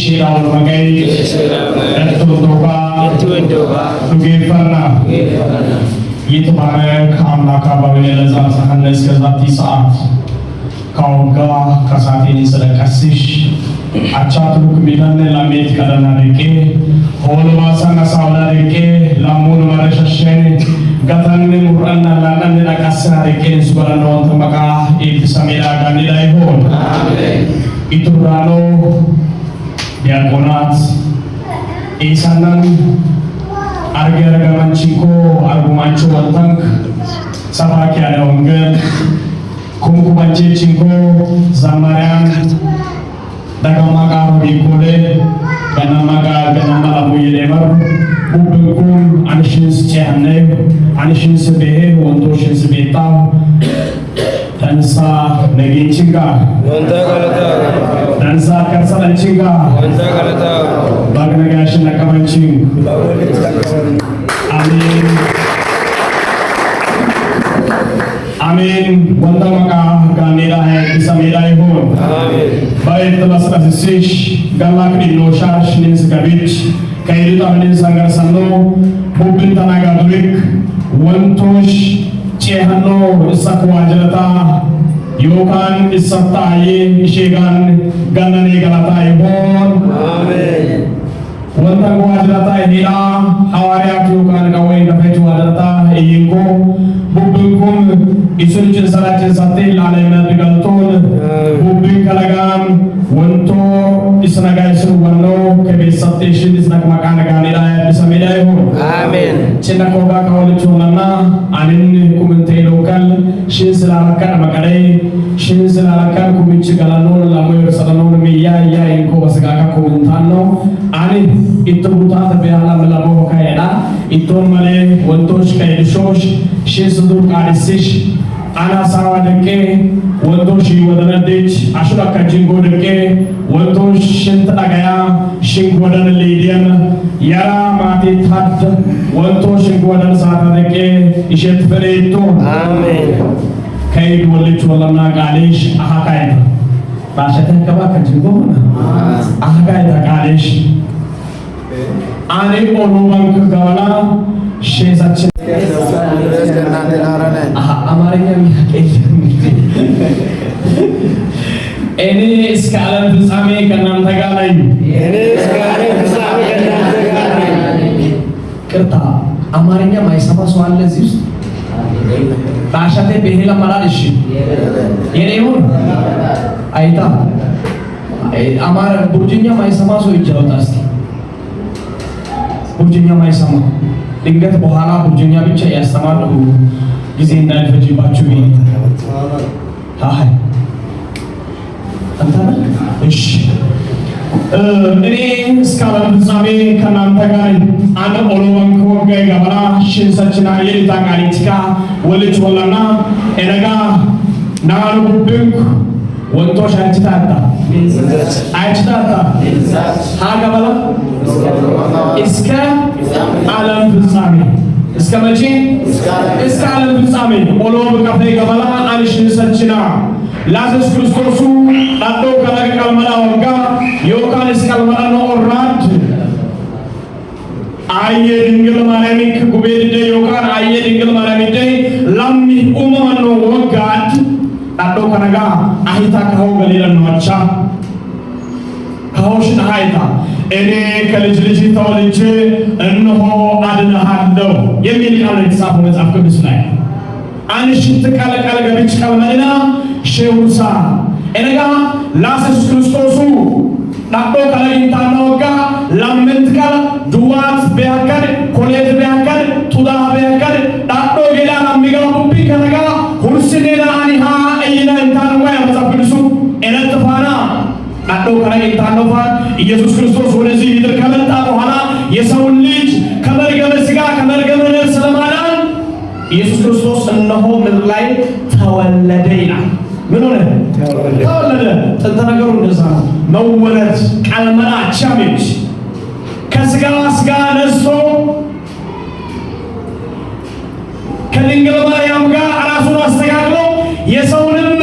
Shira Magai, Tutoka, Tugefana, Yitmare, Kamaka, Babileza, Sahanes, Kazati Saat, Kauga, Kasati, Kasish, Achatu Milan, Lamit, Kadanareke, Holwasana Saudareke, Lamun Marashashen, Gatan Murana, Lanan, Nakasareke, Subarano, Tamaka, Samira, Ganila, Amen. Iturano, Diakonat, Isanan, Arga Manchiko, Argumancho Tank, Sabakia Ongan, Kumkumanche Chinko, Zamarian, Dagamaka Bikode, Ganamaga, Ganamala Muyever, Ubukum, Anishins Chane, Anishins Behe, Wontoshins Beta, Tansa Negichiga, Tansa Kasalanchiga, Bagnagash Nakamanchi. Amin. Wandamaka Ganira hai Isamira ho. Amin. Baik telas kasih galak di Noshash nis gabich kairita nis sangar sando bubin tanaga durik wantosh Chehano isakwa jalata yokan isataye ishegan ganane galata ibon. Amin. Wantang wajalata hila hawariat yokan kawai dapet wajalata iyingko bubingkum isulcin salacin sate lalaiman digalton bubing kalagam wanto isnaga isu wano kebe sate shin isnak makan ganila bisa medai ho. Amin. Cina koga kawali chulana anin kumente lokal shin silalakan makadai shin silalakan kuminci galanon lamoy salanon miya ya inko basagaka kumentano anin itu buta tapi alam labo kayana itu male wantosh kaidishosh shin sudur kadisish ana sawa deke wantosh wadanadich ashura kajingo deke wantosh shintana gaya shingwadan lidian yara mati that wantosh shingwadan sata deke ishet fereito. Amen. Kaid wali chulana galish ahakaida bashata kaba kajingo ahakaida galish Ani orang kegawala shezat amarnya ini sekalian bersama kenam tagalain kerta amarnya mai sama soal lazis Tashate behila maralishi ini pun aita amar burjinya mai sama so ijautas burjinya mai sama dingat bohala burjinya bicha ya sama dulu gizi dan faji bacui hai antara ish ini sekarang bersama kanam tagai anda orang kau gay gabara shin sacina ye tangani tika wali chwalana enaga naru bunk wanto shachita Aichdata Hagabala Iska Alam Bisami Iska Maji Iska Alam Bisami Olo Kafe Gabala Alishin Sanchina Lazarus Christosu Nato Kalaga Kalmana Wanga Yokan Iskalmana no Orant Aye Dingle Maramik Kubedi Yokan Aye Dingle Maramite Lammi Umano Wagat Nato Kanaga Ahita Kaho Galila Nocha Kahosh Nahita Ene Kalijiji Tawliche Enho Adana Hando Yemin Kala Sapo after this night Anishit Kala Kalagavich Kalmanina Sheusa Enega Lazarus Christosu Nato Kalagintanoga Lamentka Duat Beakad Kolet Beakad Tuda Beakad Nato Gila Migala Pupi Kanaga Hursinina Aniha Ina Intanoga Zapisu Enatafana Nato Kalagintanoga Jesus Christos Urezi Vidar Kamenta Rohana Yesaun Lich Kamargamesiga Kamargamel Salamanan Jesus Christos Naho Milai Tawaladaina Menone Tawalada Tantanagarun Desa Nawalet Kalmana Chamich Kasga Asga Nesto Kalingalma Yamga Arasuna Sagalo Yesaunim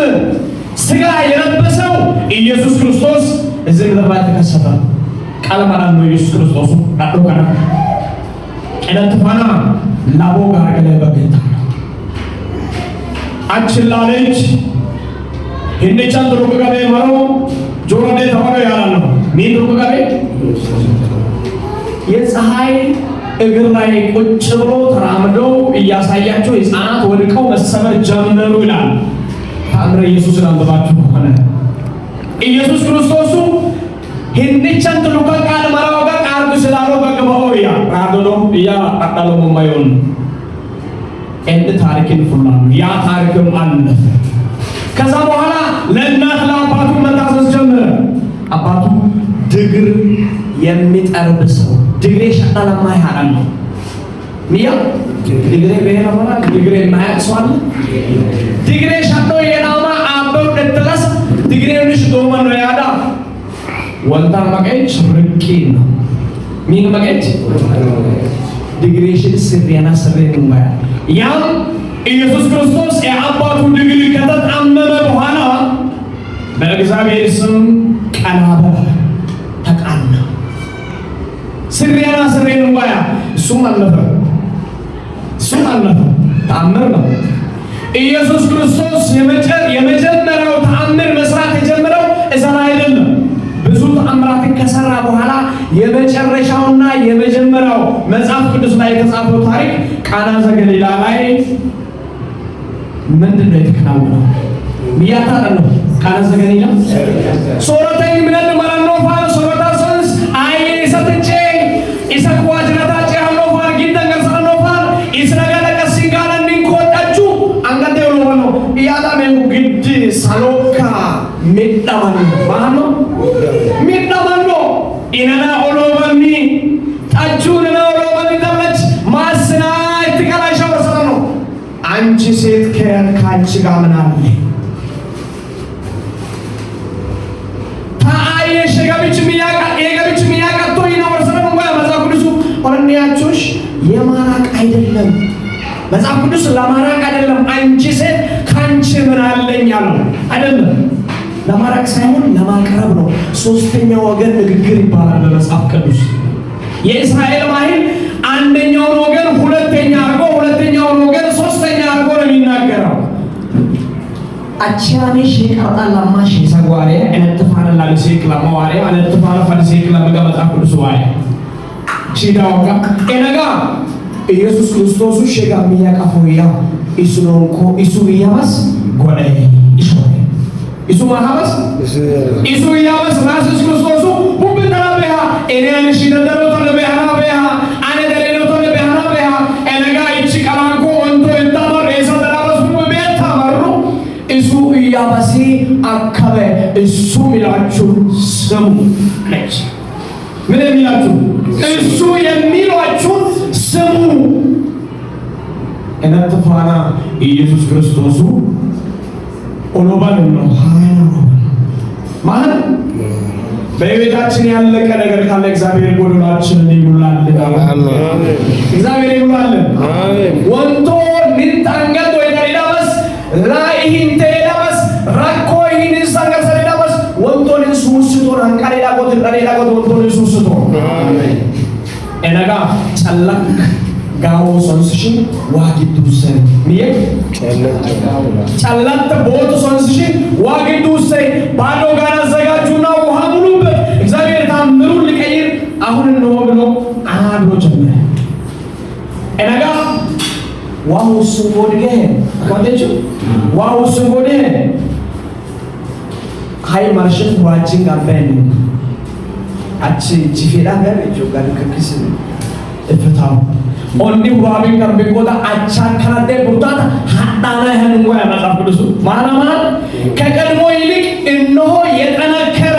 Saga Yelabasau Jesus Christos is in the Vatican Satan. ቀለማራን ነው ኢየሱስ ክርስቶስ አዶ ካና ቀለጥፋና ላቦ ጋር ገለበገታ አችላለች ሂንቻን ድሩቅ ገበ ማሮ ጆሮዴ ተባለ ያላል ምን ድሩቅ ገበ የፀሐይ እግር ላይ ቁጭ ብሎ ተራምደው እያሳያቸው ሕፃናት ወድቀው መሰበር ጀመሩ ይላል። ታምረ ኢየሱስን አንብባችሁ ሆነ ኢየሱስ ክርስቶስ ሂንቻን ድሩቅ ቃል ማራው ጋር ቃል ስላለው በገባው ያ ራዶሎ ያ አጣሎ ማየውን እንደ ታሪክን ፍላሉ ያ ታሪክም አለፈ። ከዛ በኋላ ለእናት ለአባቱ መታዘዝ ጀመረ። አባቱ ድግር የሚጠርብ ሰው ድግሬ ሻጣላማ ያላል ነው ሚያ ድግሬ በሄራማ ድግሬ ማያቅሷል ድግሬ ሻጦ የናማ አበው ደተላስ ድግሬንሽ ዶመን ነው ያዳ ወንታ ማቀጭ ርቂ ነው ሚን ማቀጭ ድግሬሽን ስሪያና ስሪን ነው ያም ኢየሱስ ክርስቶስ የአባቱ ድግሪ ከተጣመመ በኋላ በእግዚአብሔር ስም ቀናበ ተቃና ስሪያና ስሪን ነው እሱም አለፈ ተአምር ነው። ኢየሱስ ክርስቶስ የመጀመሪያው ተአምር መስራት የጀመረው እዛ አይደለም። ብዙ ተአምራትን ከሰራ በኋላ የመጨረሻውና የመጀመሪያው መጽሐፍ ቅዱስ ላይ የተጻፈው ታሪክ ቃና ዘገሊላ ላይ ምንድነው የተከናወነው? ሚያታረ ነው ቃና ዘገሊላ ሶረተኝ ምንድን ማለት ነው? ፋል ሶረታ ሰንስ አይ ሰተቼ ኢሰኳጅራታጭ ያለው ፋል ጊንተን ገርሰነው ፋል ኢስነጋለ ቀሲጋለ እንቆጣቹ አንገቴ ነው ያዳሜ ግድ ሳሎካ ሚጣማን ማኖ ሚጣማን ነው ኢነና ኦሎባኒ ታጁና ኦሎባኒ ተመች ማስና እትከላሻው ወሰነው አንቺ ሴት ከአንቺ ጋር ምን አለ? ታአየሽ ጋብች ሚያቃ ቶይ ነው ወሰነው ወይ መጽሐፍ ቅዱስ ወንያቾሽ የማራቅ አይደለም። መጽሐፍ ቅዱስ ለማራቅ አይደለም። አንቺ ሴት ካንቺ ምን አለኝ አለው አይደለም። ለማራቅ ሳይሆን ለማቅረብ ነው። ሶስተኛው ወገን ንግግር ይባላል በመጽሐፍ ቅዱስ። የእስራኤል ባህል አንደኛውን ወገን ሁለተኛ አርጎ ሁለተኛውን ወገን ሶስተኛ አርጎ ነው የሚናገረው። አቻኔ ሼካታ ለማሽ ሰጓሬ እንተፋና ለሴክ ለማዋሬ አንተፋና ፈርሴክ ለመጋ መጽሐፍ ቅዱስ ዋይ ቺዳውጋ ኤነጋ ኢየሱስ ክርስቶስ ሸጋ ሚያቀፎያ ኢሱኖንኮ ኢሱ ያማስ ጎዴ ኢሱ ማሃበስ ኢሱ ያማስ ራስስ ክርስቶስ ሁብተና በያ ኤኔን ሽደደሮ ተለበያ በያ አነ ደሌሎ ተለበያ በያ ኤነጋ ኢቺ ቀላንኮ ወንቶ እንታመር ኤሰደራበስ ሁበቤት ታመሩ ኢሱ ያማሲ አከበ ኢሱ ሚላችሁ ስሙ ነች ምን የሚላችሁ እሱ የሚሏችሁ ስሙ እንተፋና ኢየሱስ ክርስቶስ ኦሎባን ነው ማለት በቤታችን ያለቀ ነገር ካለ እግዚአብሔር ጎዶላችንን ይሙላልን። አሜን። እግዚአብሔር ይሙላልን። አሜን። ወንቶ ንንታንገት ወይ ደሪዳበስ ላይሂንቴ ዳበስ ራኮ ይህን ሳንገር ሰሪዳበስ ወንቶ ንሱስቶ አንቃሌላ ጎት ደሪዳ ጎት ወንቶ ንሱስቶ አሜን። ኤነጋ ጨላክ ጋው ሶንስሽን ዋጊዱሰን ሚየ ጨላክ ቦቱ ሶንስሽን ዋጊዱሰን ባዶ ጋር አዘጋጁና ውሃ ሙሉበት እግዚአብሔር ታምሩን ሊቀይር አሁን ነው ብሎ አብሮ ጀመረ። ኤነጋ ዋው ሱጎድገ አካደቹ ዋው ሱጎዴ ሃይ ማርሽን ዋቺንግ አበን አቺ ጂፌዳ ጋር ጆጋን ከክስ እፍታው ኦንዲ ዋቢን ጋር ቢቆጣ አቻን ካላደ ቡርታታ ሀዳና ይሄን ወይ መጽሐፍ ቅዱስ ማናማ ከቀድሞ ይልቅ እነሆ የጠነከረ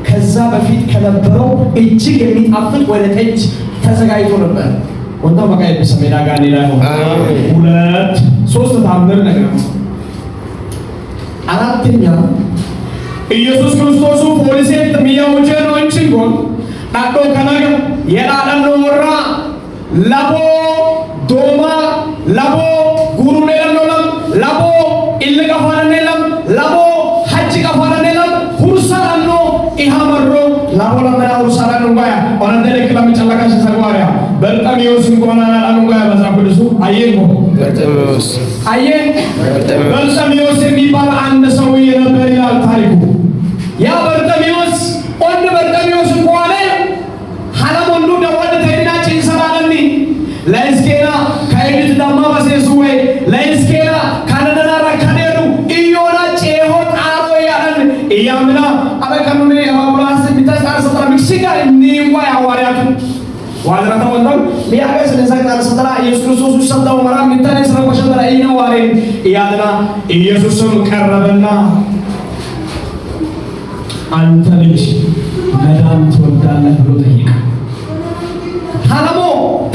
ከዛ በፊት ከነበረው እጅግ የሚጣፍጥ ወደ ጠጅ ተዘጋጅቶ ነበር። ወንታው በቃ የሰሜዳ ጋር ላይ ነው። ሁለት ሶስት ታምር ነገር አራተኛ ኢየሱስ ክርስቶስ ፖሊሴት ሚያውጀ ነው እንቺንጎን አዶ ከናገ የዳዳን ወራ ላቦ ዶማ ላቦ ጉሩኔ ለለም ላቦ ኢልጋ ፋረኔለም ላቦ ሐጅ ጋፋረኔለም ሁርሳ አኖ ኢሃመሩ በርጤሜዎስ እንኳን አላሉጋ ያበዛኩልሱ አየን በርጤሜዎስ የሚባል አንድ ሰው የነበር ይላል ታሪኩ። ያ በርጤሜዎስ ወንድ በርጤሜዎስ እንኳን ሐለሞንዱ ደወል ተይና ጭንሰራለኒ ለእስኬና ከእድት ደማ በሴሱ ወይ ለእስኬና ካነና ረከደሉ ኢዮና ጨሆ ጣሮ ያለን ኢያምና አበከኑኔ ያባብላስ ቢታሳር ሰጥራ ሚክሲጋ ኒዋ ያዋሪያቱ ዋድራታ ወንደው ሊያገስ ለሰጣር ሰጥራ ኢየሱስ ክርስቶስ ሰጣው ማራ ሚታኔ ሰራቆሸራ ኢናዋሪ ያልና ኢየሱስም ቀረበና አንተ ልጅ መዳን ትወዳለህ ብሎ ጠየቀ። ሐለሞ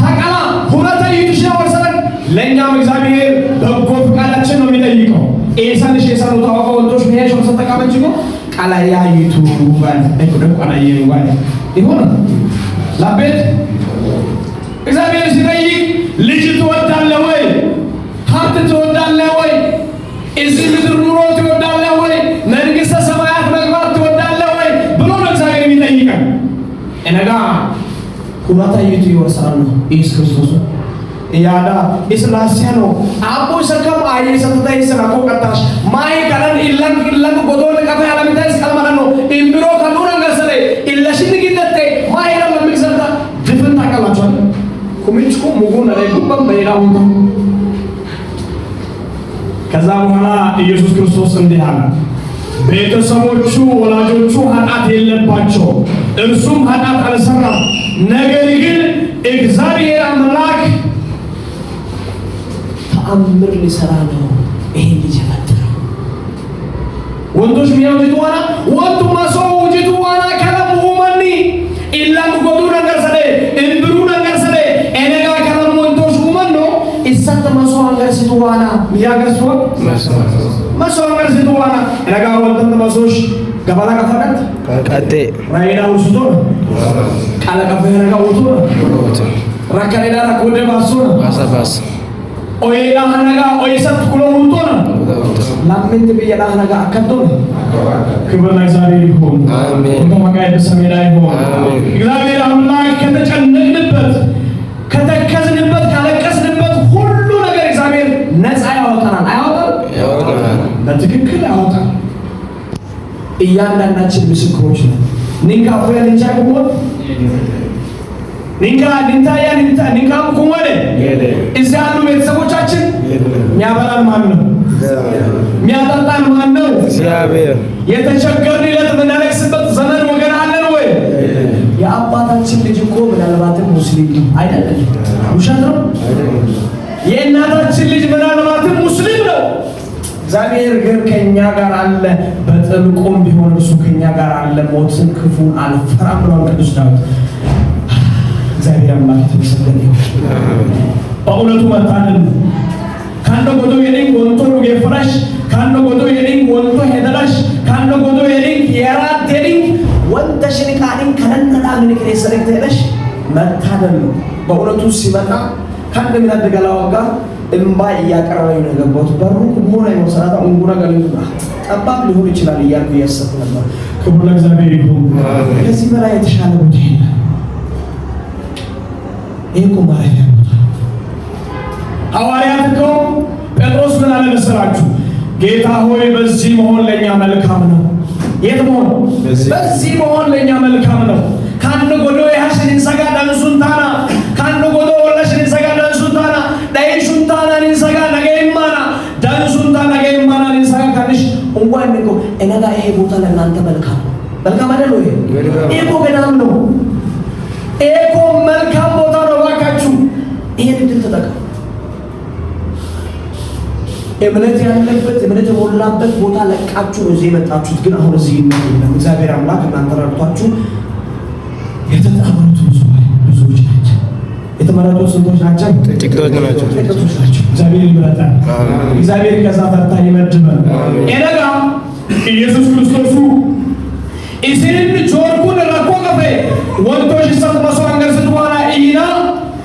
ታቃላ ሁለተ ይትሽ ወሰረን ለኛም እግዚአብሔር በጎ ፍቃዳችን ነው የሚጠይቀው። ኤሳንሽ የሰሩ ታዋቀ ወንዶች ቢያሽ ወሰተቃመንጂ ነው ቃላያ ይቱ ባል ደቆና ይዋል ይሆነ ላቤት እግዚአብሔር ሲጠይቅ ልጅ ትወዳለህ ወይ? ሀብት ትወዳለህ ወይ? እዚህ ምድር ኑሮ ትወዳለህ ወይ? መንግስተ ሰማያት መግባት ትወዳለህ ወይ ብሎ ነው እግዚአብሔር የሚጠይቀን። እነጋ ሁላታ ይቱ ይወርሳሉ ኢየሱስ ክርስቶስ ያዳ ኢስላሲያ ነው አቦ ሰከም አይ ሰተታይ ሰራኮ ቀጣሽ ማይ ካለን ኢላን ጎዶለ ከፈ ያለምታይ ስከልማና ነው ኢምብሮ ካሉና ገሰለ ኢላሽን ግንደተ ማይ ነው ለምክሰታ ድፍን ታቀላቸዋል ኩምንጭኩ ሙጉና ላይ ጉባም በሌላው ከዛ በኋላ ኢየሱስ ክርስቶስ እንዲህ አለ፣ ቤተሰቦቹ ወላጆቹ ኃጢአት የለባቸው፣ እርሱም ኃጢአት አልሰራም። ነገር ግን እግዚአብሔር አምላክ ተአምር ሊሰራ ነው ይሄ ልጅ ፈጠረው። ወንዶች ሚያውጁ ዋና ወንዱ ማሰው ውጅቱ ዋና ከለሙ ማኒ ኢላን ጎዱ ነገር ሰለ እንብሩ ነገር ሰለ ኤነጋ ከለሙ ወንዶች ማን ነው ኢሳተ ማሰው አንገር ሲቱዋና ሚያገርሱ ማሰው አንገር ሲቱዋና ኤነጋ ወንደን ማሰውሽ ገባላ ከፈቀት ቀጤ ራይና ውስጡ ቃለ ከፈረጋ ውጡ ራከሌዳ ኮደ ባሱና ባሳባስ ኦይላ ሀነጋ ኦይሰት ኩሎ ውጡ ላምንት በየላ ሀነጋ አከዶን ክብር ለእግዚአብሔር ይሁን። አሜን። ወማጋይ በሰሜን ላይ ይሁን። እግዚአብሔር አምላክ ከተጨነቅንበት ከተከዝንበት ካለቀስንበት ሁሉ ነገር እግዚአብሔር ነፃ ያወጣናል። አያወጣም? በትክክል ያወጣል። እያንዳንዳችን ምስክሮች ነን። ኒንካ ወይ ልንቻ ቆሞ ኒንካ ኒንታያ ኒንካ ቆሞ እዛ ያሉ ቤተሰቦቻችን የሚያበላን ማን ነው? የሚያጠጣን ማን ነው? እግዚአብሔር። የተቸገርን ዕለት የምናለቅስበት ዘመን ወገን አለን ወይ? የአባታችን ልጅ እኮ ምናልባትም ሙስሊም አይደለም፣ ውሸት ነው። የእናታችን ልጅ ምናልባትም ሙስሊም ነው። እግዚአብሔር ግን ከኛ ጋር አለ፣ በጥልቁም ቢሆን እርሱ ከኛ ጋር አለ፣ ሞትን ክፉን አልፈራም ብሏል ቅዱስ ዳዊት። እግዚአብሔር አምላክ የተመሰገነ ይሁን። በእውነቱ መታደል ካንዶ ጎዶ የኔን ወንቶ ነው የፍራሽ ካንዶ ጎዶ የኔን ወንቶ ሄደላሽ ካንዶ ጎዶ የኔን የራት የኔን ወንተሽን ካኒን ከነነና ምን ከሰረክ ተለሽ መታደል ነው። በእውነቱ ሲመጣ ካንዶ ምን አደጋላው ጋር እምባ እያቀረበኝ ነው ገባሁት። በሩቅ ሆነ የመሰራታ እንጉራ ጋር ጠባብ ሊሆን ይችላል እያልኩ እያሰብኩ ነበር። ክብር ለእግዚአብሔር ይሁን። ከዚህ በላይ የተሻለ ቦታ የለም። ይሄ ማረፊያ ቦታ ሐዋርያት እኮ ጴጥሮስ ምን አለ መሰላችሁ? ጌታ ሆይ በዚህ መሆን ለኛ መልካም ነው። የት መሆን? በዚህ መሆን ለኛ መልካም ነው። ካንዶ ጎዶ ያሽን ሰጋ ዳንሱንታና ካንዶ ጎዶ ወላሽን ሰጋ ዳንሱንታና ዳይሹንታና ንሰጋ ነገይማና ዳንሱንታና ነገይማና ንሰጋ ካንሽ እንኳን እኮ እነጋ ይሄ ቦታ ለእናንተ መልካም መልካም አይደል ወይ? ይሄ እኮ ገዳም ነው። ይሄ እኮ መልካም ቦታ ነው። እባካችሁ ይሄን እንትን ተጠቀሙ። እምነት ያለበት እምነት የሞላበት ቦታ ለቃችሁ ነው እዚህ የመጣችሁት። ግን አሁን እዚህ ነው እግዚአብሔር አምላክ እናንተ ረድቷችሁ የተጠሩት ብዙዎች ናቸው። የተመረጡት ስንቶች ናቸው? ጥቂቶች ናቸው። እግዚአብሔር ይመረጣል። እግዚአብሔር ከዛ ተርታ ይመድበን። ኤነጋ ኢየሱስ ክርስቶስ ኢስሪን ጆርኩን ረኮ ከፈ ወንቶች ሰጥ መስዋዕት ስትዋላ ኢና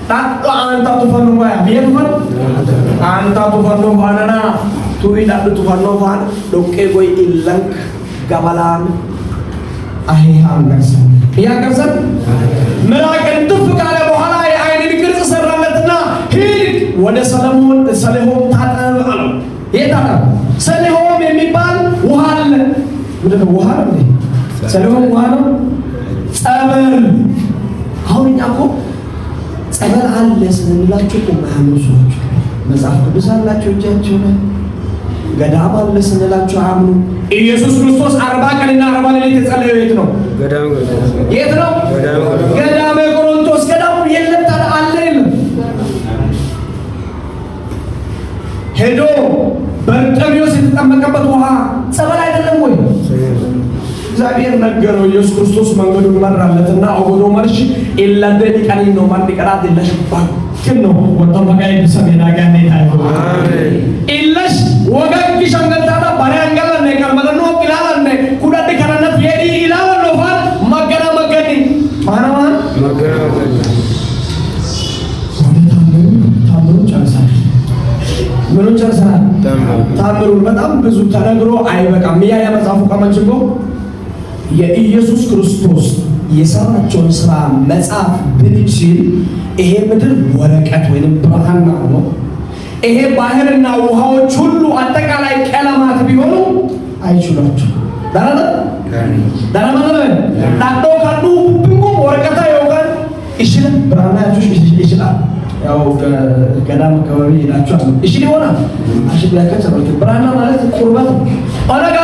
ታጣ አንታ ተፈኑ ያ የፈን አንታ ተፈኑ ባናና ቱሪ ዳዱ ተፈኑ ባን ዶቄ ጎይ ኢለንክ ገባላን አይ አንገርሰን ያገርሰን ምራቅ እንትፍ ካለ በኋላ የአይንን ቅርጽ ሰራና ወደ ሰሊሆም ታጠብ አለው። የታጠብ ሰሊሆም የሚባል ውሃ አለ። ምንድነው ውሃ ነው? ሰሊሆም ውሃ ነው። ጸበል አሁን እኛ እኮ ጸበል አለ ስንላችሁ እኮ ማያምኑ ሰዎች መጽሐፍ ቅዱስ አላቸው እጃቸው ላይ ገዳም አለ ስንላችሁ አያምኑ። ኢየሱስ ክርስቶስ 40 ቀንና 40 ሌሊት የጸለየው የት ነው? የት ነው? ገዳመ ቆሮንቶስ። ገዳሙ የለም ታዲያ አለ የለም? ሄዶ በርጤሜዎስ የተጠመቀበት ውሃ ጸበል አይደለም ወይ? እግዚአብሔር ነገረው። ኢየሱስ ክርስቶስ መንገዱን መራለትና አውጎዶ ማርሽ ኢላንደ ዲቃኒ ነው ማን ዲቀራት ለሽባክ ነው ወጣው በቃይ ሰሜና ጋኔ ታይቶ ኢላሽ ወጋቂ ሸንገታታ ባሪያንገላ ነቀርመለ ነው ኢላላነ ኩዳዲ ከነነት የዲ ኢላላ ነው ፋል መገና መገዲ ማናማን መገና ታምሩ ጨርሳል። ምኑ ጨርሳል? ታምሩ በጣም ብዙ ተነግሮ አይበቃም። ያ መጽሐፉ ከመንጭቆ የኢየሱስ ክርስቶስ የሰራቸውን ስራ መጽሐፍ ብንችል ይሄ ምድር ወረቀት ወይንም ብርሃን ነው። ይሄ ባህርና ውሃዎች ሁሉ አጠቃላይ ቀለማት ቢሆኑ አይችሏቸው። ዳራማ ታዶ ካዱ ቢንጎ ወረቀታ ይወጋል ይችላል። ብርሃናችሁ ይችላል። ያው ገዳም አካባቢ ሄዳችሁ ይችል ይሆናል። አሽብላከች ብርሃና ማለት ቁርበት አረጋ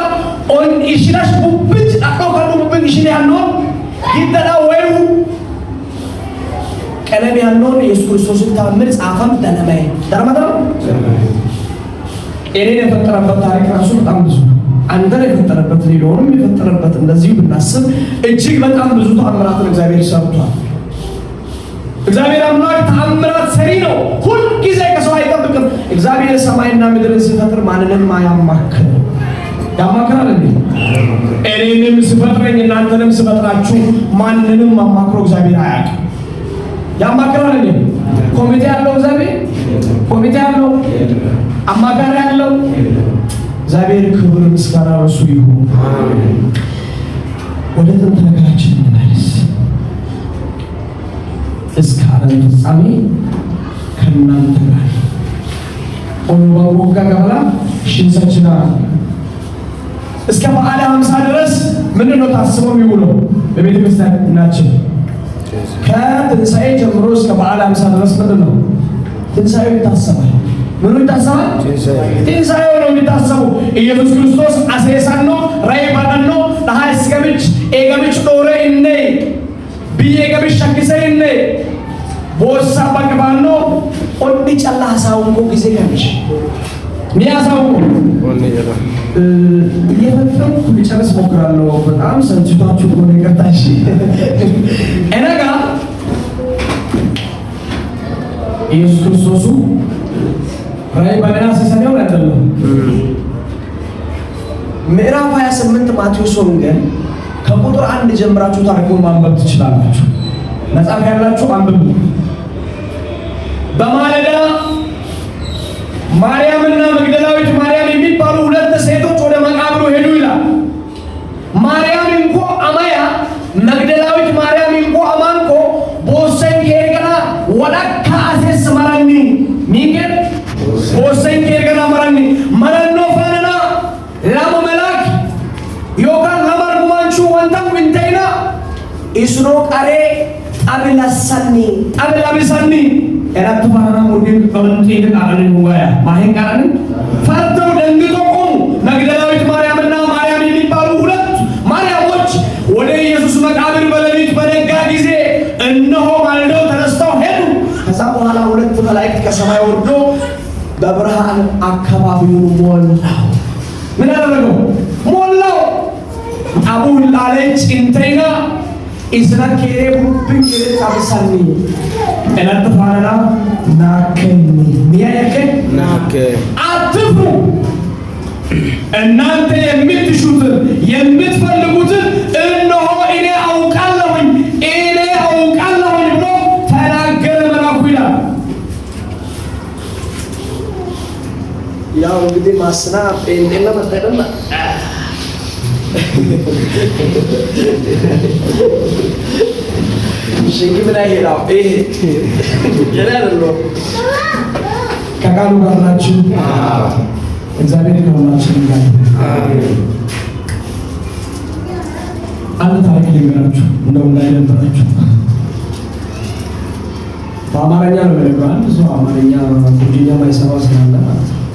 ኦን ይችላል። ቡብት ታዶ ካዱ ቡብት ይችላል ነው ይተዳ ወይ ቀለም ያለውን ኢየሱስ ክርስቶስን ታምር ጻፈም ተነማይ ዳርማዳው ኤሬን የፈጠረበት ታሪክ ራሱ በጣም ብዙ አንደር የፈጠረበት ሊሆንም የፈጠረበት እንደዚህ ብናስብ እጅግ በጣም ብዙ ተአምራትን እግዚአብሔር ሰርቷል። እግዚአብሔር አምላክ ተአምራት ሰሪ ነው። ሁሉ ጊዜ ከሰው አይጠብቅም። እግዚአብሔር ሰማይና ምድርን ሲፈጥር ማንንም አያማክር። ያማክራል እንዴ? ኤሬንም ሲፈጥረኝ እናንተንም ሲፈጥራችሁ ማንንም አማክሮ እግዚአብሔር አያውቅም። ያማክራል እንዴ? ኮሚቴ ያለው እግዚአብሔር ኮሚቴ ያለው አማካሪ ያለው እግዚአብሔር ክብር ምስጋና ለእሱ ይሁን። ወደ ጥንት ነገራችን እንመለስ። እስከ ዓለም ፍጻሜ ከእናንተ ጋር ኦኖባው ጋጋላ ሽንሰችና እስከ በዓለ 50 ድረስ ምንድነው ታስበው የሚውለው በቤተ ክርስቲያናችን? ከትንሣኤ ጀምሮ እስከ በዓለ 50 ድረስ ምንድነው ትንሣኤው ይታሰባል። ምኑ ይታሰባል? ትንሣኤው ነው የሚታሰበው። ኢየሱስ ክርስቶስ አሴሳኖ ራይባዳኖ ለሃይስ ገምች ኤገምች ዶሬ እኔ ብዬ ገምች ሸክሰ እኔ ቦሳ ባቀባኖ ኦዲ ጨላ ሀሳውን ኮ ጊዜ ገምች ሚያሳው እየፈጠንኩ ሊጨርስ ሞክራለሁ። በጣም ሰንችቷችሁ ሆነ ይቀርታሽ እነጋ ኢየሱስ ክርስቶስ ራይ ባለና ሲሰደው አይደለም። ምዕራፍ 28 ማቴዎስ ወንጌል ከቁጥር 1 ጀምራችሁ ታሪኩን ማንበብ ትችላላችሁ። መጽሐፍ ያላችሁ አንብቡ። በማለዳ ማርያምና መግደላዊት ማርያም የሚባሉ ሁለት ሴቶች ወደ መቃብሩ ሄዱ ይላል። ማርያም እንኮ አማያ መግደላዊት ማርያም እንኮ አማንኮ ቦሰን ከገና ወዳካ አሴስ ማራኒ ሚገር ቦሰን ከገና ማራኒ ማራኖ ፈነና ላሞ መላክ ዮካን ለማርጉማንቹ ወንታም እንተይና ኢስኖ ቀሬ አብላሰኒ አብላብሰኒ እራት ባና ሙርዲን በመንጤ ተቃራኒ ወያ ማህን ቃራኒ ፈርተው ደንግጦ ቆሙ። መግደላዊት ማርያምና ማርያም የሚባሉ ሁለት ማርያሞች ወደ ኢየሱስ መቃብር በሌሊት በነጋ ጊዜ እነሆ ማልደው ተነስተው ሄዱ። ከዛ በኋላ ሁለት መላእክት ከሰማይ ወርዶ በብርሃን አካባቢውን ሞላው። ምን አደረገው? ሞላው። አቡን ላለች እንተይና ኢስራኤል ቡብኝ ታብሳኒ እላት ተፋራና ናከኒ ሚያየከ ናከ አትፍሩ እናንተ የምትሹትን የምትፈልጉትን እነሆ እኔ አውቃለሁኝ ብሎ ተናገረ መልአኩ ይላል። ያው እንግዲህ ማስና ጴንጤና መጣደና ሽንግ ምን አይሄዳው ይሄ ገና አይደለም ከቃሉ ጋር ናችሁ? እግዚአብሔር ከሁላችን ጋር። አንድ ታሪክ ልንገራችሁ እንደው እንዳይደብራችሁ። በአማርኛ ነው የምነግረው። አንድ ሰው አማርኛ ጉርጅኛ ማይሰማ ስላለ ማለት ነው።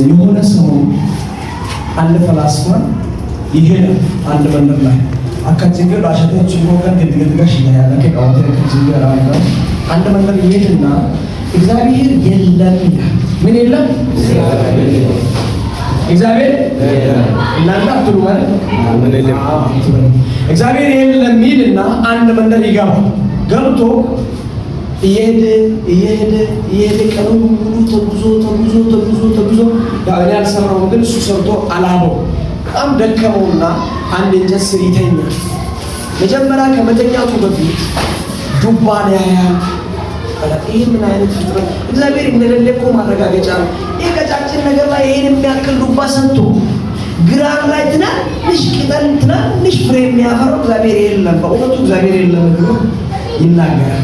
የሆነ ሰው አንድ ፈላስፋ ይሄዳል አንድ መንደር ላይ አካጭንገ ራሸቶች ሞከን ግድግድጋሽ ያለ ከቃውተ ከጅንገራ አንድ መንደር ይሄድና እግዚአብሔር የለም ይላል። ምን የለም? እግዚአብሔር እናንተ አትሉ ማለት እግዚአብሔር የለም ይልና አንድ መንደር ይገባል። ገብቶ እየሄደ ቀኑን ሙሉ ተጉዞ ያው እኔ አልሰራሁም፣ ግን እሱ ሰርቶ አላበው በጣም ደከመውና አንድ እንጨት ስር ይተኛል። መጀመሪያ ከመተኛቱ በፊት ዱባን ያያል። ይህ ምን አይነት ፍጥረት እግዚአብሔር እንደሌለ እኮ ማረጋገጫ ነው። ይህ ቀጫጭን ነገር ላይ ይሄን የሚያክል ዱባ ሰጥቶ ግራር ላይ ትናንሽ ቅጠል ትናንሽ ፍሬ የሚያፈራው እግዚአብሔር የለም። በእውነቱ እግዚአብሔር የለም ብሎ ይናገራል።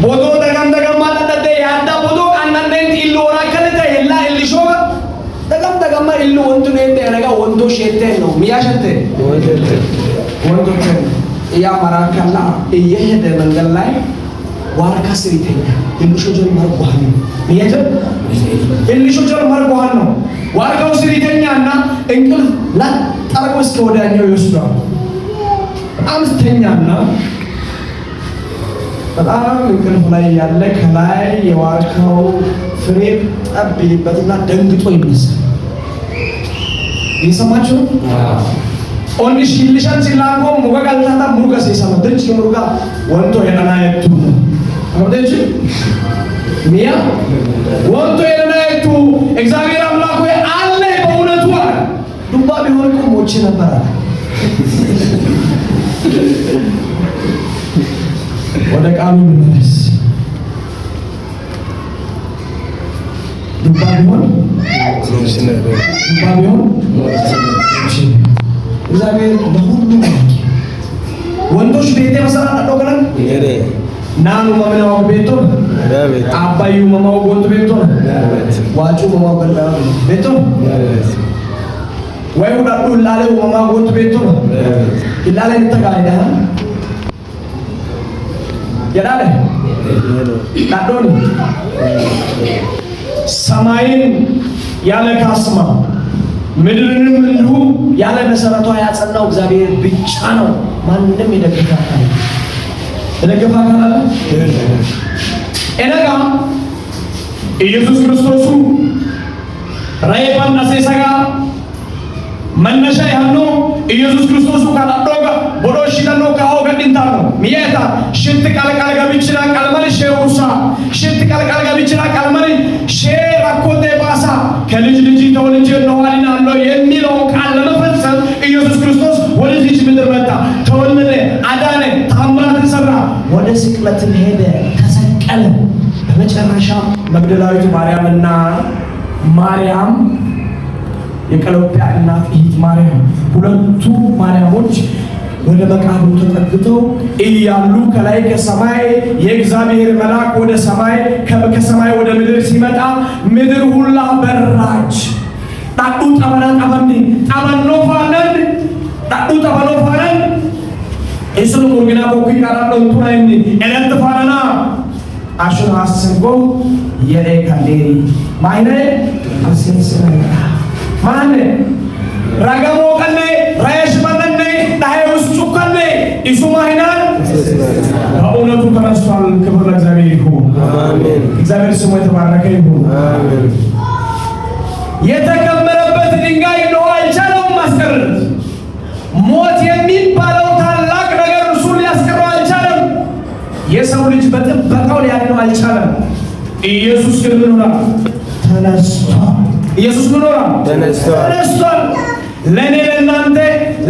ቦዶ ደገም ማለደ ያዳ ቦዶ አንዳንዴ ኢሉ ወራከለተ የላ ኢልሾጋ ደገም ኢሉ ወንቱ ነው እንደነጋ ወንዶ ሸቴ ነው ሚያሸቴ ወንዶ ያ ማራካላ እየሄደ መንገድ ላይ ዋርካ ስር ይተኛል። ኢልሾ ጀመር ጓል ነው ይሄደ ኢልሾ ጀመር ጓል ነው። ዋርካው ስር ይተኛና እንቅልፍ ላጣርቆ እስከ ወዲያኛው ይወስዳል። አምስተኛና በጣም እንቅልፍ ላይ ያለ ከላይ የዋርካው ፍሬ ጠብ ይልበትና ደንግጦ ይነሳል። ይሰማችሁ? ኦንሽ ይልሻን ሲላቆ ሙጋጋልታታ ሙጋስ ይሰማ ድንች ሙጋ ወንቶ የናናየቱ ወደች ሚያ ወንቶ የናናየቱ እግዚአብሔር አምላኩ አለ በእውነቱ ዱባ ቢሆን እኮ ሞቼ ነበር። ወደ ቃሉ እንመለስ። ዱባ ቢሆን እግዚአብሔር በሁሉ ወንዶች ቤቴ መሰራት አዶገለን ናኑ መመናው ቤቶ አባዩ መማው ጎንቱ ቤቶ ዋጩ መማው ገላ ቤቶ ወይ ወዳዱ ላለው መማው ጎንቱ ቤቶ ይላለ ተጋይዳ የዳለ ዳዶን ሰማይን ያለ ካስማ ምድርንም እንዲሁ ያለ መሰረቷ ያጸናው እግዚአብሔር ብቻ ነው። ማንንም ይደግፋታል። እነጋ ኢየሱስ ክርስቶስ ራይባን አሴሰጋ መነሻ ያህኖ ኢየሱስ ክርስቶስ ካላዶጋ ቦዶሽ ደኖ ካው ገድንታር ነው ሚያታ ሽት ቃልቃል ጋብችራ ቃልማል ሼውሳ ሽት ቃልቃል ጋብችራ ቃልማል ሼራኮቴ ባሳ ከልጅ ልጅ ተወልጄ ነዋሊና ነው የሚለው ቃል ለመፈጸም ኢየሱስ ክርስቶስ ወደዚህ ምድር መጣ፣ ተወለደ፣ አዳነ፣ ታምራትን ሰራ፣ ወደ ስቅለት ሄደ፣ ተሰቀለ። በመጨረሻ መግደላዊት ማርያምና ማርያም የቀለዮጵያ እናት እህት ማርያም ሁለቱ ማርያሞች ወደ መቃብሩ ተጠግተው እያሉ ከላይ ከሰማይ የእግዚአብሔር መልአክ ወደ ሰማይ ከሰማይ ወደ ምድር ሲመጣ ምድር ሁላ በራች። ዳዱ ጠበና ጠበኒ ጠበኖ ፋነን ዳዱ ጠበኖ ፋነን እሱ ሙርግና ኮኪ ካራዶን ቱናይኒ እለት ፋነና አሹን አስንጎ የሬ ካሌሪ ማይነ አስንስና ማነ ረገሞ ቀነ ራይሽ ማነነ ዳይውስ ጩከነ ኢሱ ማይናል በእውነቱ ተነስቷል። ክብር ለእግዚአብሔር ይሁን። አሜን። እግዚአብሔር ስሙ የተባረከ ይሁን። አሜን። የተከመረበት ድንጋይ ነው አልቻለውም ማስቀረት። ሞት የሚባለው ታላቅ ነገር እሱ ሊያስቀረው አልቻለም። የሰው ልጅ በጥበቃው ሊያድነው አልቻለም። ኢየሱስ ግን ምን ሆነ? ተነስቷል። ኢየሱስ ምን ሆነ? ተነስቷል። ለኔ ለእናንተ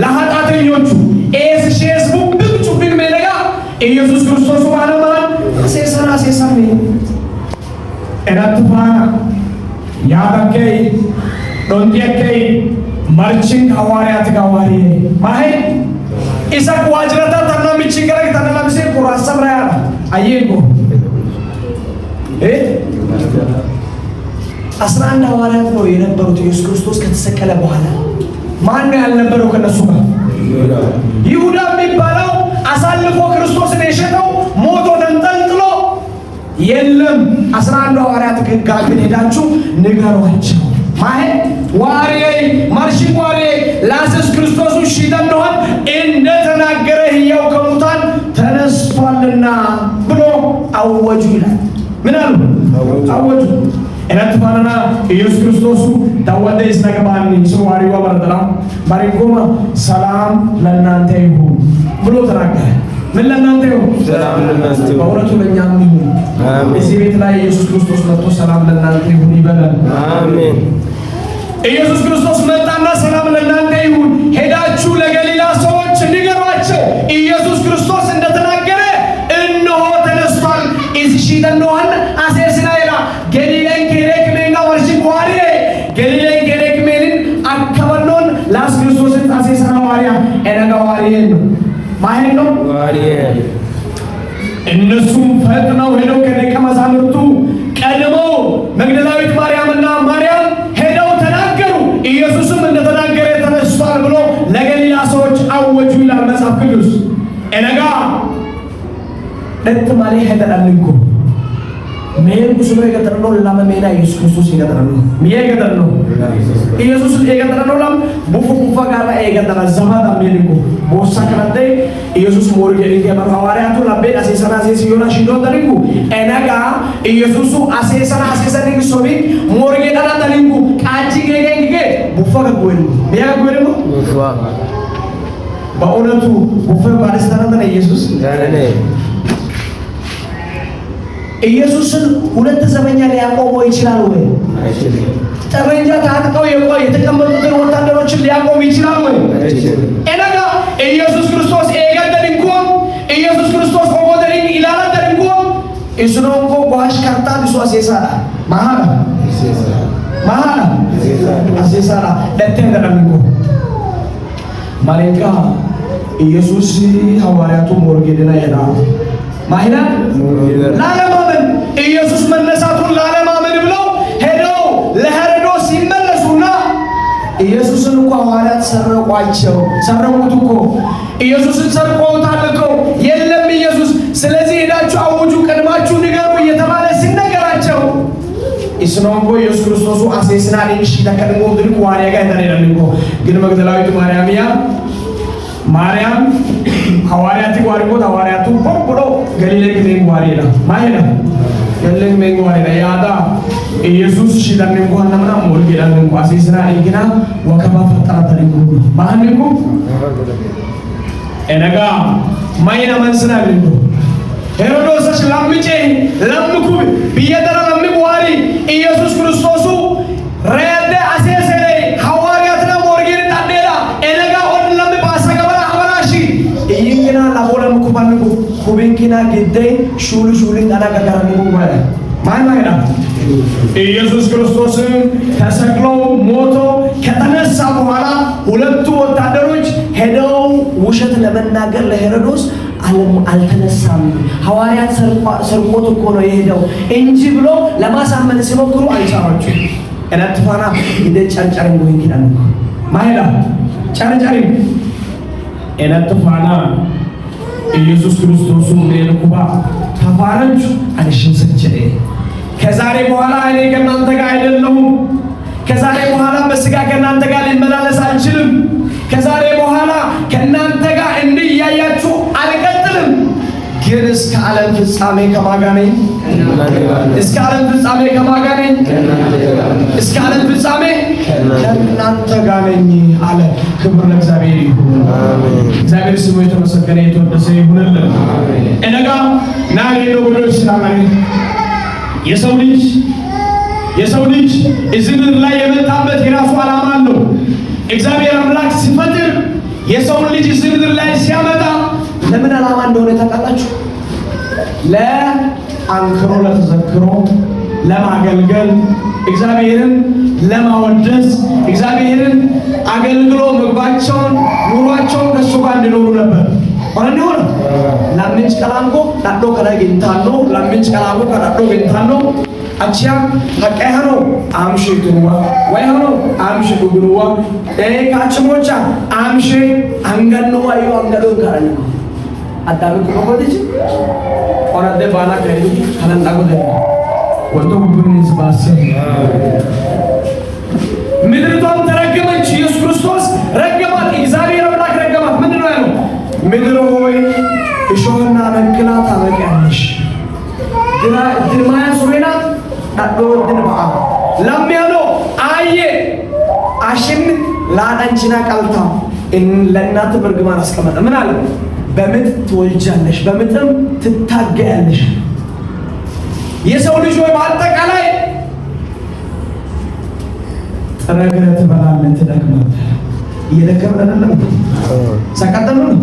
ለኃጢአተኞቹ ኤስሼስ ቡብቹ ቢመለጋ ኢየሱስ ክርስቶስ ባለማን ሴሰኔ እራትፋና ያበከይ ዶንቲከይ ማርቺን ሐዋርያት ጋዋሪ ማይ ኢሳቅ ዋጅራታ ተናምቺ ገረግ ተናምሲ ቁራሰምራያ አየጎ 11 ሐዋርያት ነው የነበሩት ኢየሱስ ክርስቶስ ከተሰቀለ በኋላ። ማን ነው ያልነበረው ከነሱ ጋር? ይሁዳ የሚባለው አሳልፎ ክርስቶስን የሸጠው ሞቶ ተንጠልጥሎ የለም። 11 ሐዋርያት ጋር ግን ሄዳችሁ ንገሯቸው ማለት ዋሬ ማርሺ ዋሬ ላስስ ክርስቶስ ሽደንደዋል እንደተናገረ ሕያው ከሙታን ተነስቷልና ብሎ አወጁ ይላል። ምን አሉ? አወጁ። እነተፋና ኢየሱስ ክርስቶስ ታወደ ይስነቀባን ሰዋሪው አመረጠና ባሪኮማ ሰላም ለእናንተ ይሁን ብሎ ተናገረ። ምን ለእናንተ ይሁን? ሰላም ለእናንተ ይሁን። በእውነቱ ለእኛም ይሁን። እዚህ ቤት ላይ ኢየሱስ ክርስቶስ መጥቶ ሰላም ለእናንተ ይሁን ይበላል። አሜን። ኢየሱስ ክርስቶስ መጣና ሰላም ለእናንተ ይሁን፣ ሄዳችሁ ለገሊላ ሰዎች ንገሯቸው ኢየሱስ ክርስቶስ እንደተናገረ እነሆ ተነስቷል። እሺ ደንዋን አሴስናይላ ገሊላን ከረክሜና ወርሺ ጓሪ ገሊላን ከረክሜን አከበኖን ላስ ክርስቶስን አሴስና ዋሪያ እነጋ ዋሪየን ማሄን ነው ዋሪየ። እነሱም ፈጥነው ሄደው ከደቀ መዛሙርቱ ቀድመው መግደላዊት ማርያምና ማርያም ሄደው ተናገሩ። ኢየሱስም እንደተናገረ ተነስቷል ብሎ ለገሊላ ሰዎች አወጁ ይላል መጽሐፍ ቅዱስ። እነጋ ደት ማለ ሄደዳልኩ ሜል ጉስሎ የገጠረው ለማመና ኢየሱስ ክርስቶስ የገጠረው ሚየ የገጠረው ኢየሱስ የገጠረው ለም ቡፉ ጋራ የገጠረ ዘማዳ ሜልኩ ቦሳ ከረደ ኢየሱስ ሞርጌ የገመራ ሐዋርያቱ ለቤት አሴሰና አሴሲዮና ሽዶ ተሪኩ እነጋ ኢየሱስ አሴሰና አሴሰኒ ሶቢ ሞርጌ ዳና ተሪኩ ቃጂ ገገንገ ቡፋ ገጎል ሚያ ገጎል ነው ቡፋ በእውነቱ ቡፋ ባለስልጣናት ነው ኢየሱስ ዳነነ ኢየሱስን ሁለት ዘበኛ ሊያቆመው ይችላል ወይ? አይችልም። ጠመንጃ ታጥቀው የተቀመጡትን ወታደሮችን ሊያቆም ይችላል ወይ? አይችልም። እነጋ ኢየሱስ ክርስቶስ ኤገደንኮ ኢየሱስ ክርስቶስ ኦሞደሪን ኢላላደንኮ ኢስኖንኮ ጓሽ ካርታ ቢሶ አሴሳላ ማሃላ አሴሳላ ደተንደረንኮ ማለካ ኢየሱስ ሐዋርያቱ ሞርጌደና ያና ማይና ላለማመን ኢየሱስ መነሳቱን ላለማመን ብለው ሄደው ለሄሮድስ ሲመለሱና ኢየሱስን እኮ ሐዋርያት ሰረቋቸው። ሰረቁት እኮ ኢየሱስን ሰርቀውታል እኮ የለም ኢየሱስ። ስለዚህ ሄዳችሁ አውጁ፣ ቀድማችሁ ንገሩ እየተባለ ሲነገራቸው ኢስኖንኮ ኢየሱስ ክርስቶስ አሴስና ዲሽ ተከድሞ ድርቁ ዋሪያ ጋር ተነደንኮ ግን መግደላዊት ማርያም ሐዋርያቱ ዋሪቆት ሐዋርያቱ ቦቦሎ ገሊላ ግሬን ዋሪላ ማይና ገሊላ ግሬን ዋሪላ ያዳ ኢየሱስ ሽዳን እንኳን ነምና ሞርጌዳን እንኳን አሴስና እንግና ወከባ ፈጣራ ተሪኩ ማንኩ እነጋ ማይና መንስና ልንኩ ሄሮድስ ላምጬ ላምኩ ቢየደራ ላምኩ ዋሪ ኢየሱስ ክርስቶስ ረደ አሴሰለ ሐዋርያትና ሞርጌድ ታደላ እነጋ ወንለም ባሰገበራ አበራሺ ይንግና ላቦለም ኩባንኩ ኩቢንኪና ግዴ ሹሉን አዳጋጋራኒ ማለት ማይና ኢየሱስ ክርስቶስ ተሰቅሎ ሞቶ ከተነሳ በኋላ ሁለቱ ወታደሮች ሄደው ውሸት ለመናገር ለሄሮድስ አልተነሳም ሐዋርያት ሰርቆት እኮ ነው የሄደው እንጂ ብሎ ለማሳመን ሲሞክሩ አይቻላችሁ። እነተፋና ይደጫጫን ጎይንኪናን ማይላ ጫጫሪ እነተፋና ኢየሱስ ክርስቶስ ለልኩባ ተፋረጅ አንሽን ሰጨደ ከዛሬ በኋላ እኔ ከናንተ ጋር አይደለሁም። ከዛሬ በኋላ በስጋ ከናንተ ጋር ልመላለስ አልችልም። ከዛሬ በኋላ ከናንተ ጋር እንዲያያችሁ አልቀጥልም። ግን እስከ ዓለም ፍጻሜ ከማጋነኝ እስከ ዓለም ፍጻሜ ከማጋነኝ እስከ ዓለም ፍጻሜ ከናንተ ጋር ነኝ አለ። ክብር ለእግዚአብሔር ይሁን። አሜን። እግዚአብሔር ስሙ የተመሰገነ የተወደሰ ይሁንልን። እነጋ ናሬ ነው ብሎ ይስላማኝ የሰው ልጅ እዚህ ምድር ላይ የመጣበት የራሱ ዓላማ አለው። እግዚአብሔር አምላክ ሲፈጥር የሰው ልጅ እዚህ ምድር ላይ ሲያመጣ ለምን ዓላማ እንደሆነ ታውቃላችሁ? ለአንክሮ ለተዘክሮ ለማገልገል እግዚአብሔርን ለማወደስ እግዚአብሔርን አገልግሎ ምግባቸውን ኑሯቸውን ከሱ ጋር እንዲኖሩ ነበር። lamminchi qalango daddo kana gintanno lamminchi qalango kana daddo gintanno achia haqehano amshi tuwa way hano amshi duguwa kachmocha amshi anganno ayo angado karani adami ko kodiji onade bana kaydu hanan nagode ወንዶ ጉብኝት ባሰ ምድሪቷም ተረገመች። ኢየሱስ ክርስቶስ ረገማት። እግዚአብሔር አምላክ ረገማት። ምንድነው ያለው? ምድር ሆይ እሾህና አሜከላ ታበቅያለሽ፣ ድርማያ ሱሬና ዳዶ ድንባ ለሚያሎ አየ አሽን ላዳንቺና ቀልታ ለእናት በርግማን አስቀመጠ። ምን አለ? በምጥ ትወልጃለሽ፣ በምጥም ትታገያለሽ። የሰው ልጅ ወይ በአጠቃላይ ጥረግረ ትበላለህ፣ ትደክማለህ። እየደከምን አይደለም? ሰቀጥሉ ነው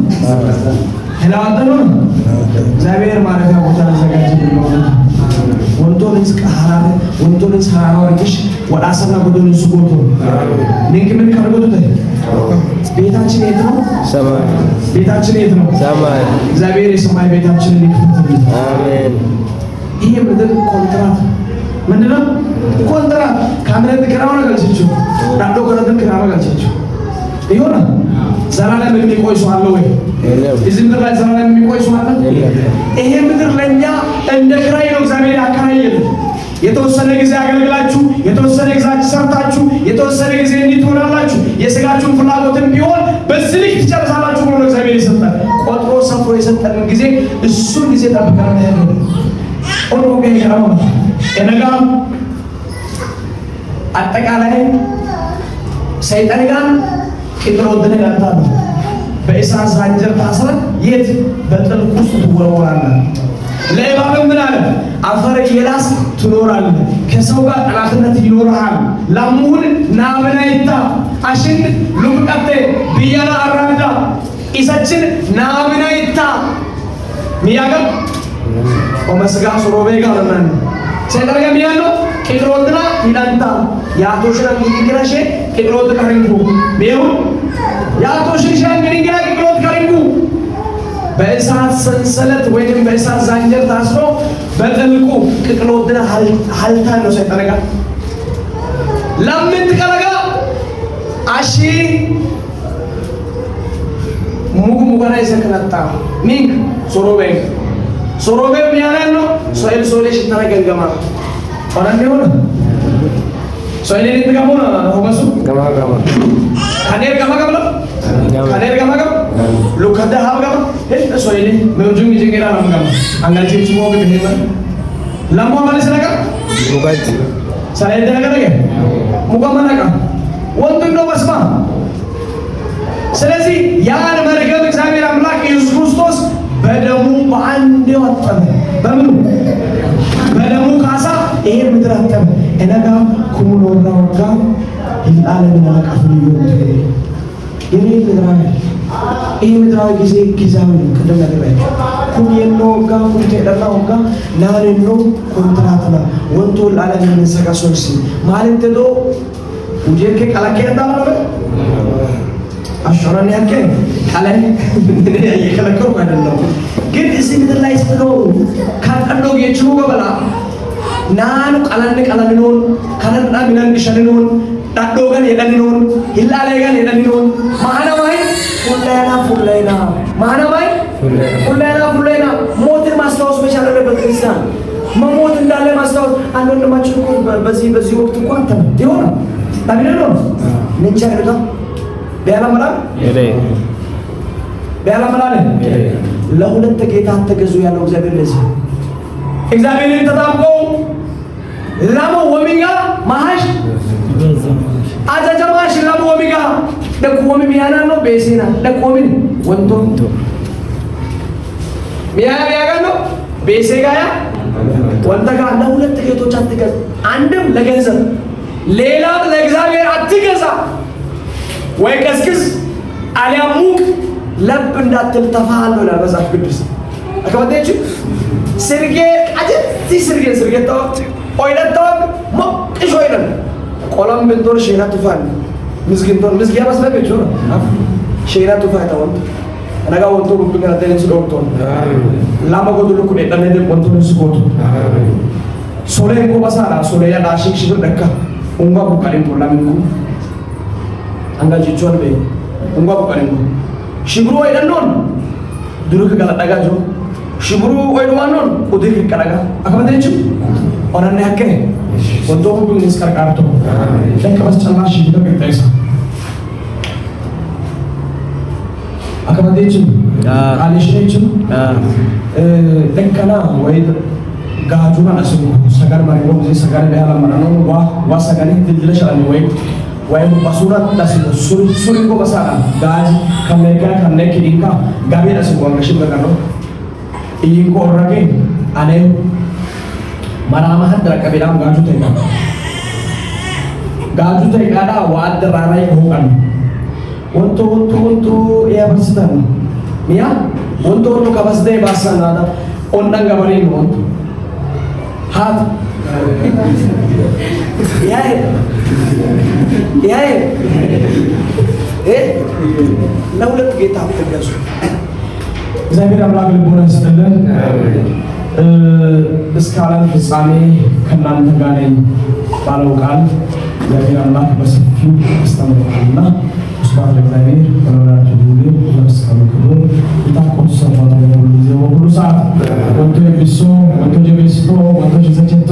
ህላዋጥሉ ነው። እግዚአብሔር ማረፊያ ቦታ አዘጋጅልን ነው። ወንቶንስ ቃራረ ወንቶንስ ሃራወርሽ ወዳሰና ጎዶን ሱቆቶ ንክ ምን ካርጎቶ ቤታችን የት ነው? ሰማይ። ቤታችን የት ነው? ሰማይ። እግዚአብሔር የሰማይ ቤታችንን ይክፈትልን። አሜን። ይሄ ምድር ኮንትራት ምንድነው? ኮንትራት ካምረት ክራው ነው ገልጽችሁ ዳዶ ከረትን ክራው ገልጽችሁ ይሆና ዘላለም የሚቆይ ሰው አለ ወይ? እዚህ ምድር ላይ ዘላለም የሚቆይ ሰው አለ? ይሄ ምድር ለኛ እንደ ክራይ ነው እግዚአብሔር ያከራየን። የተወሰነ ጊዜ አገልግላችሁ የተወሰነ ጊዜ ሰርታችሁ የተወሰነ ጊዜ እንድትሆናላችሁ የሥጋችሁን ፍላጎትን ቢሆን በዚህ ልክ ትጨርሳላችሁ ብሎ እግዚአብሔር ይሰጣል። ቆጥሮ ሰፍሮ የሰጠን ጊዜ እሱን ጊዜ ጠብቀን ነው ኦሮ ገይራው እነጋ አጠቃላይ ሰይጣን ጋር ቅጥሮትን ያጣሉ። በእሳት ዛንጀር ታስረህ የት በጥልቅ ውስጥ ትወረወራለህ። ለእባብም ምን አለ? አፈር እየላስ ትኖራለህ፣ ከሰው ጋር ጠላትነት ይኖርሃል። ላሙን ናብናይታ አሽን ሉምቀቴ ብያና አራምዳ ኢሰችን ናብናይታ ሚያገር ወመስጋ ሱሮቤ ጋር ነን ሰይጣን ሚያለው ቅጥሮትና ይላንታ ያቶሽራ ይግራሽ ቅጥሮት ካሪንጉ ቢው ያቶሽሻ እንግዲህ ቅጥሮት ካሪንጉ በእሳት ሰንሰለት ወይም በእሳት ዛንጀር ታስሮ በጥልቁ ቅጥሮትና ሀልታ ነው ሰይጣን ጋር ለምን ትቀለጋ አሺ ሙጉ ሙጋና ይሰከናታ ሚንክ ሱሮቤ ሱሮቤ ሚያለው ሶይል ሶሌሽ ተረገገማ ኦራኔ ሆነ ሶይል እንትጋሙ ሆመሱ ገማገማ ካኔር ገማገማ ካኔር ገማገማ ሉካዳ ሀብገማ ሶይል ምንጁም ይጀገራ ነው አንጋልቲ ጭሞግ ቢሄማ ለሞ ማለት ስለካ ሙጋት ሳይደ ነገር ነገር ሙጋማናካ ወንድም ነው መስማ። ስለዚህ ያን መርገም እግዚአብሔር አምላክ ኢየሱስ ክርስቶስ በደሙ በአንድ ወጣው። በምኑ? በደሙ ካሳ ይሄ ምድር አጠበ። እነጋ ኩሙኖና ወጋ ይላልን ማቀፍ ነው የኔ ምድራዊ ይሄ ምድራዊ ጊዜ ጊዜያዊ ነው። ቅድም ነገርኩ ኩየኖ ወጋ ኩንቴደና ወጋ ናለኖ ኮንትራትና ወንቶ ላለን የሚሰጋሶስ ማለት ነው። ውጀከ ካላከዳ ማለት አሽራን ያከ ካላይ የከለከው አይደለም። ግን እዚህ ምድር ላይ ስትኖሩ ካቀዶ የችሉ ገበላ ናኑ ቀላን ካለና ሚናን ሸነኖን ዳዶ ጋር የደንኖን ይላለ ጋር የደንኖን ማህናማይ ሁላይና ማህናማይ ሁላይና ሞትን ማስታወስ መቻል አለበት ክርስቲያን። መሞት እንዳለ ማስታወስ አንድ ወንድማችን እኮ በዚህ ወቅት እኮ አንተ ይሆና ታቢነው ነቻ አይደለም ቢያላምራ ለሁለት ጌታ ተገዙ ያለው እግዚአብሔር ለዚህ እግዚአብሔርን ተጣብቆ ላሞ ወሚጋ ማሃሽ አጃጃማሽ ላሞ ወሚጋ ደቆሚ ሚያና ነው ቤሲና ደቆሚ ወንቶ ሚያ ነው ቤሴጋያ ወንተጋ ለሁለት ጌቶች አትገዛ። አንድም ለገንዘብ ሌላም ለእግዚአብሔር አትገዛ። ወይ ቀስቅስ አሊያም ሙቅ ለብ እንዳትል ተፋሃለው ለመጽሐፍ ቅዱስ አከባቴች ስርጌ አጀቲ ስርጌ ተወት ኦይለተው ሞቅሽ ወይለም ቆሎም ብንቶር ሼና ተፋል ምስግንቶር ምስጊያ መስለበች ነው ሼና ተፋታው naga wonto bu ngara tele ci doktor lama ko dulu ko de dan de wonto su ko sole ko basara sole ya da shik shik dakka unga ko kalim ko lamin ko anga ji chorbe unga ko kalim ko shibru ay dan non dulu ke kala daga jo shibru ay do non udir ke kala akaba de ci onan ne hakke wonto bu ngi skar karto dan ka bas challa shibru ke taisa akaba de ci alish ne ci dan kana way gajuna asu sagar mari ko je sagar be ala marano wa sagani dilila shalani way basurat dasu suri ko basara gaj kanne kidinka gabe dasu ko ngashin ngano iyi ko rage ane marama hadra kabiram gaju te kada wad rarai ko kan untuk ya bastan miya untuk kabasde basana da onnang gabarin untuk हाथ यार लवलत गेट आप कर दो ዛሬ አምላክ ልቦና ይስጥልን እስካለን ፍጻሜ ከእናንተ ጋር ነኝ ባለው ቃል እግዚአብሔር አምላክ በሰፊው አስተምሮናልና ስብሐት ለእግዚአብሔር ወለወላዲቱ ድንግል ወለመስቀሉ ክቡር ይታቆም ሰማታ ሁሉ ጊዜ ሁሉ ሰዓት ወንቶ ጀቤሶ ወንቶ ጀቤስቶ ወንቶ ጀሰቸቶ